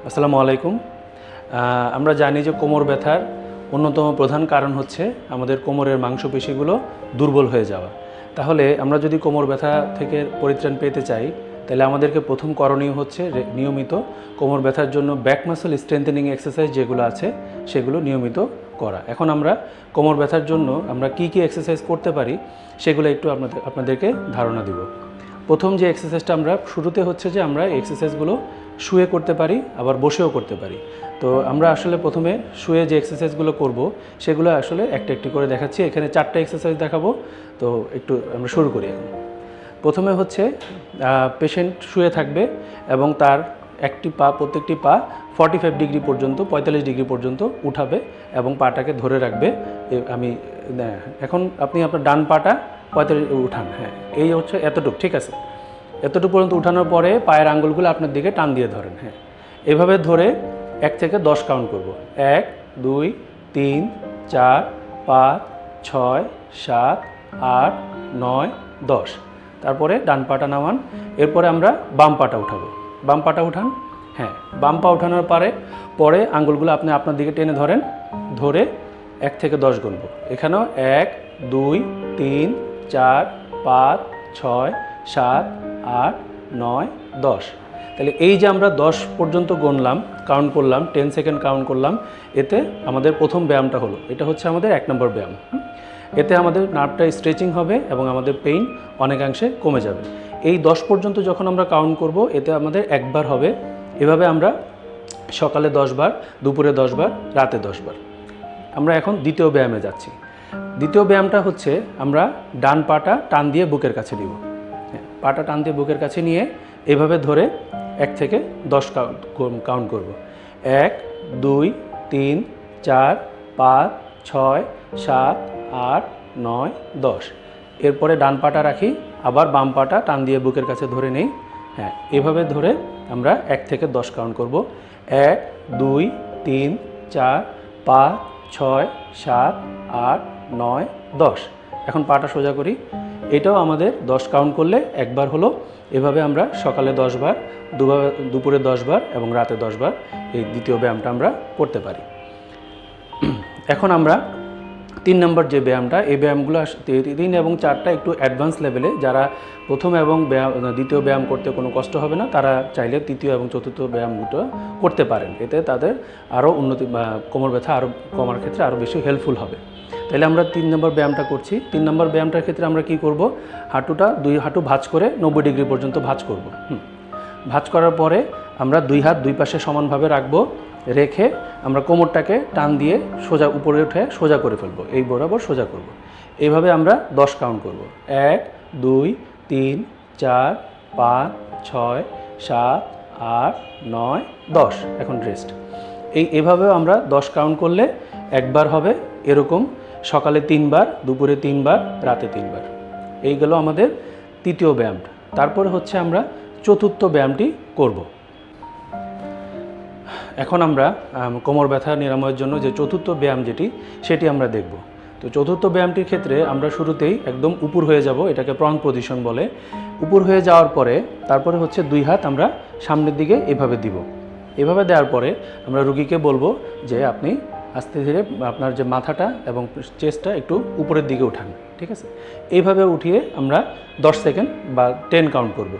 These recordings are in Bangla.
আসসালামু আলাইকুম। আমরা জানি যে কোমর ব্যথার অন্যতম প্রধান কারণ হচ্ছে আমাদের কোমরের মাংসপেশিগুলো দুর্বল হয়ে যাওয়া। তাহলে আমরা যদি কোমর ব্যথা থেকে পরিত্রাণ পেতে চাই, তাহলে আমাদেরকে প্রথম করণীয় হচ্ছে নিয়মিত কোমর ব্যথার জন্য ব্যাক মাসল স্ট্রেংথেনিং এক্সারসাইজ যেগুলো আছে সেগুলো নিয়মিত করা। এখন আমরা কোমর ব্যথার জন্য আমরা কি এক্সারসাইজ করতে পারি সেগুলো একটু আপনাদেরকে ধারণা দিব। প্রথম যে এক্সারসাইজটা আমরা শুরুতে হচ্ছে যে আমরা এক্সারসাইজগুলো শুয়ে করতে পারি, আবার বসেও করতে পারি। তো আমরা আসলে প্রথমে শুয়ে যে এক্সারসাইজগুলো করব সেগুলো আসলে একটা একটি করে দেখাচ্ছি। এখানে 4টা এক্সারসাইজ দেখাবো। তো একটু আমরা শুরু করি। এখন প্রথমে হচ্ছে পেশেন্ট শুয়ে থাকবে এবং তার প্রত্যেকটি পা 45 ডিগ্রি পর্যন্ত 45 ডিগ্রি পর্যন্ত উঠাবে এবং পাটাকে ধরে রাখবে। এখন আপনি আপনার ডান পাটা 45 উঠান। হ্যাঁ, এই হচ্ছে এতটুকু, ঠিক আছে। এতটুকু পর্যন্ত উঠানোর পরে পায়ের আঙ্গুলগুলো আপনার দিকে টান দিয়ে ধরেন। হ্যাঁ, এভাবে ধরে 1 থেকে 10 কাউন্ট করব। 1 2 3 4 5 6 7 8 9 10। তারপরে ডান পাটা নামান। এরপরে আমরা বাম পাটা উঠাবো। বাম পাটা উঠান। হ্যাঁ, বাম পা উঠানোর পরে আঙ্গুলগুলো আপনি আপনার দিকে টেনে ধরেন। ধরে 1 থেকে 10 গুনবো। এখানেও 1 2 3 4 5 6 7 8 9 10। তাহলে এই যে আমরা 10 পর্যন্ত গুনলাম, কাউন্ট করলাম, 10 সেকেন্ড কাউন্ট করলাম, এতে আমাদের প্রথম ব্যায়ামটা হলো। এটা হচ্ছে আমাদের 1 নম্বর ব্যায়াম। এতে আমাদের নার্ভটা স্ট্রেচিং হবে এবং আমাদের পেইন অনেকাংশে কমে যাবে। এই 10 পর্যন্ত যখন আমরা কাউন্ট করব, এতে আমাদের একবার হবে। এভাবে আমরা সকালে 10 বার, দুপুরে 10 বার, রাতে 10 বার। আমরা এখন দ্বিতীয় ব্যায়ামে যাচ্ছি। দ্বিতীয় ব্যায়ামটা হচ্ছে আমরা ডান পাটা টান দিয়ে বুকের কাছে দিব। পাটা টান দিয়ে বুকের কাছে নিয়ে এভাবে ধরে 1 থেকে 10 কাউন্ট করব। 1 2 3 4 5 6 7 8 9 10। এরপরে ডান পাটা রাখি, আবার বাম পাটা টান দিয়ে বুকের কাছে ধরে নেই। হ্যাঁ, এভাবে ধরে আমরা 1 থেকে 10 কাউন্ট করব। 1 2 3 4 5 6 7 8 9 10। এখন পাটা সোজা করি। এটাও আমাদের 10 কাউন্ট করলে একবার হলো। এভাবে আমরা সকালে 10 বার, দুপুরে 10 বার এবং রাতে 10 বার এই দ্বিতীয় ব্যায়ামটা আমরা করতে পারি। এখন আমরা 3 নম্বর যে ব্যায়ামটা, এই ব্যায়ামগুলো 3 এবং 4টা একটু অ্যাডভান্স লেভেলে। যারা প্রথম এবং দ্বিতীয় ব্যায়াম করতে কোনো কষ্ট হবে না, তারা চাইলে তৃতীয় এবং চতুর্থ ব্যায়ামগুলো করতে পারেন। এতে তাদের আরও উন্নতি, কোমর ব্যথা আরও কমার ক্ষেত্রে আরও বেশি হেল্পফুল হবে। তাহলে আমরা 3 নম্বর ব্যায়ামটা করছি। 3 নম্বর ব্যায়ামটার ক্ষেত্রে আমরা কি করব, হাঁটুটা 2 হাঁটু ভাঁজ করে 90 ডিগ্রি পর্যন্ত ভাঁজ করব। ভাঁজ করার পরে আমরা 2 হাত 2 পাশে সমানভাবে রাখবো। রেখে আমরা কোমরটাকে টান দিয়ে সোজা উপরে উঠে সোজা করে ফেলবো। এই বরাবর সোজা করব। এইভাবে আমরা 10 কাউন্ট করব। 1 2 3 4 5 6 7 8 9 10। এখন রেস্ট। এভাবেও আমরা 10 কাউন্ট করলে একবার হবে। এরকম সকালে 3 বার, দুপুরে 3 বার, রাতে 3 বার। এই গেল আমাদের তৃতীয় ব্যায়ামটা। তারপরে হচ্ছে আমরা চতুর্থ ব্যায়ামটি করব। এখন আমরা কোমর ব্যথা নিরাময়ের জন্য যে চতুর্থ ব্যায়াম সেটি আমরা দেখব। তো চতুর্থ ব্যায়ামটির ক্ষেত্রে আমরা শুরুতেই একদম উপর হয়ে যাব। এটাকে প্রন পজিশন বলে। উপর হয়ে যাওয়ার পরে তারপরে হচ্ছে 2 হাত আমরা সামনের দিকে এভাবে দিব। এভাবে দেওয়ার পরে আমরা রুগীকে বলবো যে আপনি আস্তে ধীরে আপনার যে মাথাটা এবং চেস্টটা একটু উপরের দিকে উঠান, ঠিক আছে। এইভাবে উঠিয়ে আমরা 10 সেকেন্ড বা 10 কাউন্ট করব।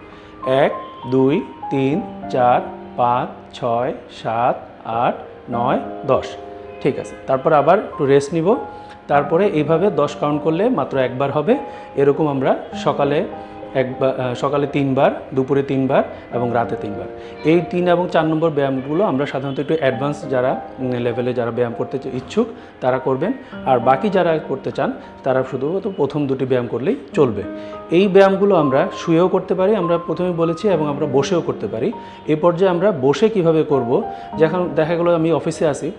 1 2 3 4 5 6 7 8 9 10। ঠিক আছে। তারপর আবার একটু রেস্ট নিব। তারপরে এইভাবে 10 কাউন্ট করলে মাত্র একবার হবে। এরকম আমরা সকালে 3 বার, দুপুরে 3 বার এবং রাতে 3 বার। এই 3 এবং 4 নম্বর ব্যায়ামগুলো আমরা সাধারণত একটু অ্যাডভান্স যারা লেভেলে যারা ব্যায়াম করতে ইচ্ছুক তারা করবেন। আর বাকি যারা করতে চান তারা শুধুমাত্র প্রথম 2টি ব্যায়াম করলেই চলবে। এই ব্যায়ামগুলো আমরা শুয়েও করতে পারি, আমরা প্রথমে বলেছি, এবং আমরা বসেও করতে পারি। এই পর্যায়ে আমরা বসে কিভাবে করব, যখন দেখা গেলো আমি অফিসে আসি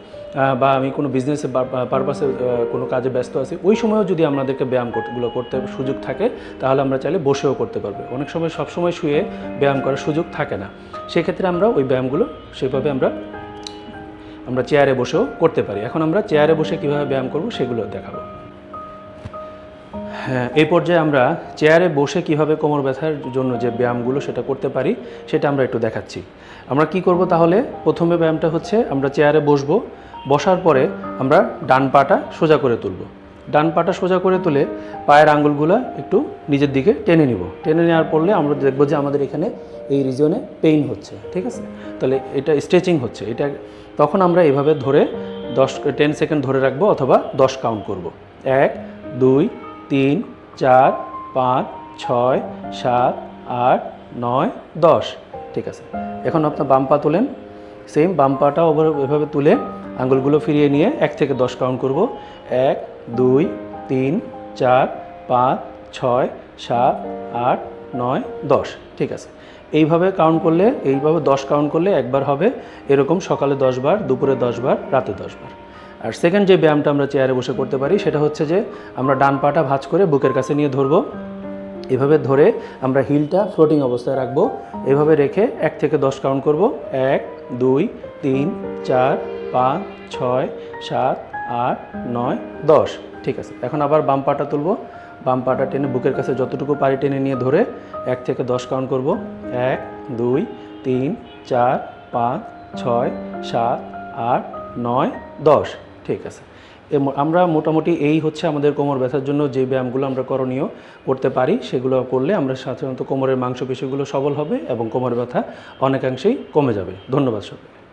বা আমি কোনো বিজনেসে পারপাসে কোনো কাজে ব্যস্ত আছি, ওই সময়ও যদি আমাদেরকে ব্যায়ামগুলো করতে সুযোগ থাকে তাহলে আমরা চাইলে বসেও করতে পারবো। অনেক সময় সবসময় শুয়ে ব্যায়াম করার সুযোগ থাকে না, সেক্ষেত্রে আমরা ওই ব্যায়ামগুলো সেভাবে আমরা চেয়ারে বসেও করতে পারি। এখন আমরা চেয়ারে বসে কীভাবে ব্যায়াম করব সেগুলো দেখাবো। হ্যাঁ, এই পর্যায়ে আমরা চেয়ারে বসে কিভাবে কোমর ব্যথার জন্য যে ব্যায়ামগুলো সেটা করতে পারি সেটা আমরা একটু দেখাচ্ছি। আমরা কি করব তাহলে, প্রথমে ব্যায়ামটা হচ্ছে আমরা চেয়ারে বসবো, বসার পরে আমরা ডান পাটা সোজা করে তুলব। ডান পাটা সোজা করে তুলে পায়ের আঙুলগুলো একটু নিজের দিকে টেনে নিব। টেনে নেওয়ার পরলে আমরা দেখব যে আমাদের এখানে এই রিজনে পেইন হচ্ছে, ঠিক আছে? তাহলে এটা স্ট্রেচিং হচ্ছে, এটা তখন আমরা এভাবে ধরে 10 সেকেন্ড ধরে রাখবো অথবা 10 কাউন্ট করব। 1 2 3 4 5 6 7 8 9 10, ঠিক আছে। এখন আপনার বাম পা তোলেন, সেম বাম পাটাও এভাবে তুলে আঙুলগুলো ফিরিয়ে নিয়ে 1 থেকে 10 কাউন্ট করব। 1 2 3 4 5 6 7 8 9 10, ঠিক আছে। এইভাবে কাউন্ট করলে, এইভাবে 10 কাউন্ট করলে একবার হবে, এরকম সকালে 10 বার, দুপুরে 10 বার, রাতে 10 বার। আর সেকেন্ড যে ব্যায়ামটা আমরা চেয়ারে বসে করতে পারি সেটা হচ্ছে যে আমরা ডান পাটা ভাঁজ করে বুকের কাছে নিয়ে ধরবো। এভাবে ধরে আমরা হিলটা ফ্লোটিং অবস্থায় রাখবো। এভাবে রেখে 1 থেকে 10 কাউন্ট করব। 1 2 3 4 5 6 7 8 9 10, ঠিক আছে। এখন আবার বাম পাটা তুলব, বাম পাটা টেনে বুকের কাছে যতটুকু পারি টেনে নিয়ে ধরে 1 থেকে 10 কাউন্ট করব। 1 2 3 4 5 6 7 8 9 10, ঠিক আছে। আমরা মোটামুটি এই হচ্ছে আমাদের কোমর ব্যথার জন্য যে ব্যায়ামগুলো আমরা করণীয় করতে পারি, সেগুলো করলে আমরা সাধারণত কোমরের মাংসপেশিগুলো সবল হবে এবং কোমর ব্যথা অনেকাংশেই কমে যাবে। ধন্যবাদ সবাই।